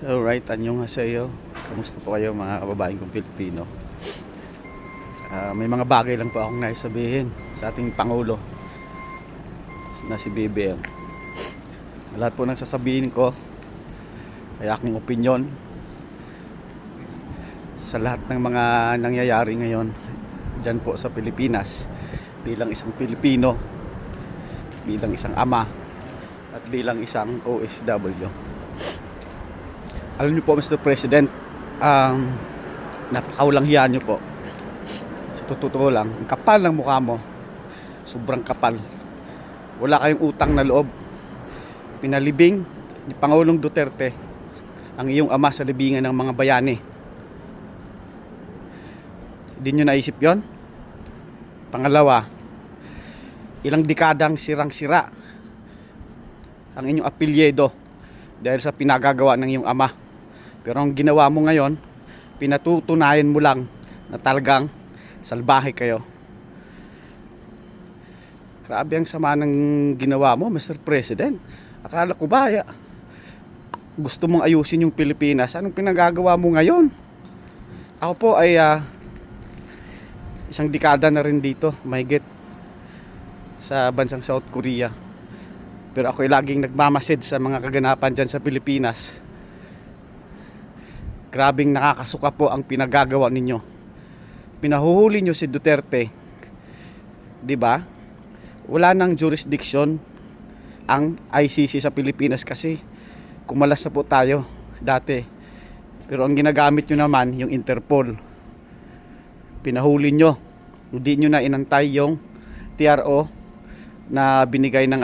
Alright, annyeonghaseyo. Kamusta po kayo mga kababaeng kong Pilipino? May mga bagay lang po akong naisabihin sa ating Pangulo na si BBM. Lahat po ng sasabihin ko ay aking opinyon sa lahat ng mga nangyayari ngayon dyan po sa Pilipinas, bilang isang Pilipino, bilang isang ama, at bilang isang OFW. Alam niyo po, Mr. President, napakawalang hiya niyo po. Sa totoo lang, ang kapal ng mukha mo. Sobrang kapal. Wala kayong utang na loob. Pinalibing ni Pangulong Duterte ang iyong ama sa libingan ng mga bayani. Hindi niyo naisip yon? Pangalawa, ilang dekadang sirang-sira ang inyong apelyido dahil sa pinagagawa ng iyong ama. Pero ang ginawa mo ngayon, pinatutunayan mo lang na talagang salbahe kayo. Grabe ang sama ng ginawa mo, Mr. President. Akala ko ba gusto mong ayusin yung Pilipinas? Anong pinagagawa mo ngayon? Ako po ay isang dekada na rin dito, mahigit, sa bansang South Korea. Pero ako ay laging nagmamasid sa mga kaganapan dyan sa Pilipinas. Grabing nakakasuka po ang pinagagawa ninyo. Pinahuhuli nyo si Duterte, di ba? Wala nang jurisdiction ang ICC sa Pilipinas kasi kumalas na po tayo dati. Pero ang ginagamit nyo naman yung Interpol. Pinahuli nyo, hindi nyo na inantay yung TRO na binigay ng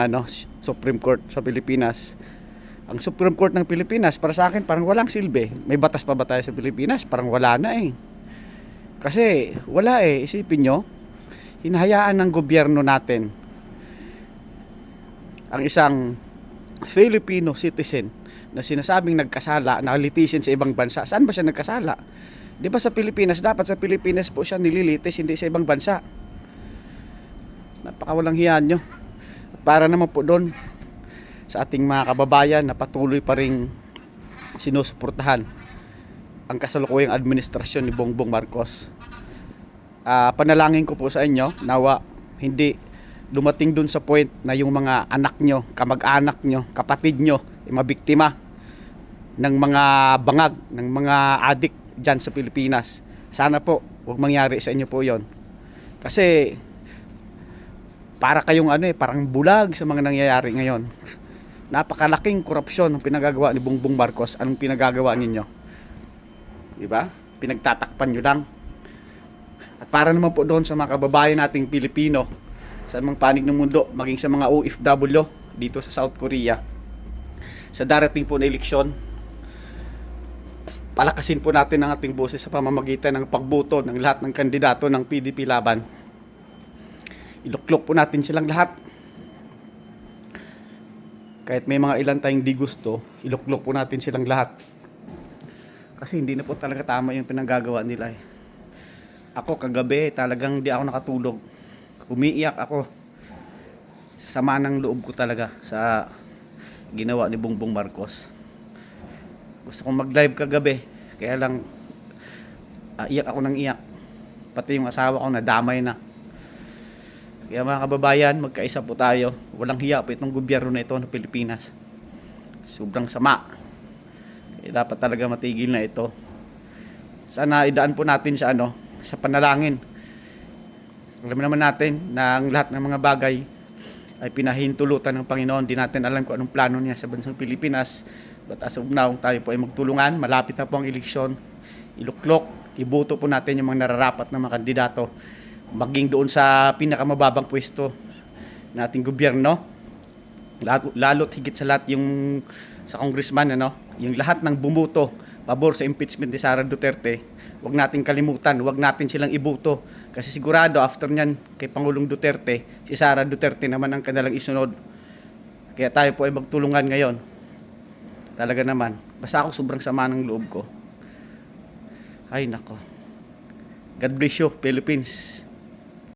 Supreme Court sa Pilipinas. Ang Supreme Court ng Pilipinas, para sa akin, parang walang silbi. May batas pa ba tayo sa Pilipinas? Parang wala na eh. Kasi wala eh. Isipin nyo, hinahayaan ng gobyerno natin ang isang Filipino citizen na sinasabing nagkasala, na litisin sa ibang bansa. Saan ba siya nagkasala? Di ba sa Pilipinas? Dapat sa Pilipinas po siya nililitis, hindi sa ibang bansa. Napakawalang hiyan nyo. At para naman po doon sa ating mga kababayan na patuloy pa ring sinusuportahan ang kasalukuyang administrasyon ni Bongbong Marcos. Panalangin ko po sa inyo, nawa hindi dumating dun sa point na yung mga anak nyo, kamag-anak nyo, kapatid nyo mabiktima ng mga bangag, ng mga adik dyan sa Pilipinas. Sana po huwag mangyari sa inyo po yon. Kasi para kayong parang bulag sa mga nangyayari ngayon. Napakalaking korupsyon ang pinagagawa ni Bongbong Marcos. Anong pinagagawa ninyo? Diba? Pinagtatakpan nyo lang. At para naman po doon sa mga kababayan nating Pilipino sa mga panig ng mundo, maging sa mga OFW dito sa South Korea, sa darating po na eleksyon, palakasin po natin ang ating boses sa pamamagitan ng pagboto ng lahat ng kandidato ng PDP Laban. Iluklok po natin silang lahat. Kahit may mga ilan tayong di gusto, iluklok po natin silang lahat. Kasi hindi na po talaga tama yung pinagagawa nila eh. Ako kagabi talagang di ako nakatulog. Umiiyak ako. Sa sama ng loob ko talaga sa ginawa ni Bongbong Marcos. Gusto kong mag-live kagabi, kaya lang iyak ako ng iyak. Pati yung asawa ko nadamay na. Kaya mga kababayan, magkaisa po tayo. Walang hiya po itong gobyerno na ito ng Pilipinas. Sobrang sama. Kaya dapat talaga matigil na ito. Sana idaan po natin sa sa panalangin. Alam naman natin na ang lahat ng mga bagay ay pinahintulutan ng Panginoon. Di natin alam kung anong plano niya sa bansang Pilipinas. But as of now, tayo po ay magtulungan. Malapit na po ang eleksyon. Iluklok, iboto po natin yung mga nararapat na mga kandidato. Maging doon sa pinakamababang pwesto nating gobyerno, lalo't higit sa lahat yung sa congressman, yung lahat ng bumuto pabor sa impeachment ni Sara Duterte, wag nating kalimutan, wag natin silang iboto kasi sigurado after nyan kay Pangulong Duterte, si Sara Duterte naman ang kanilang isunod. Kaya tayo po ay magtulungan ngayon. Talaga naman, basta ako sobrang sama ng loob ko. Ay nako, God bless you Philippines.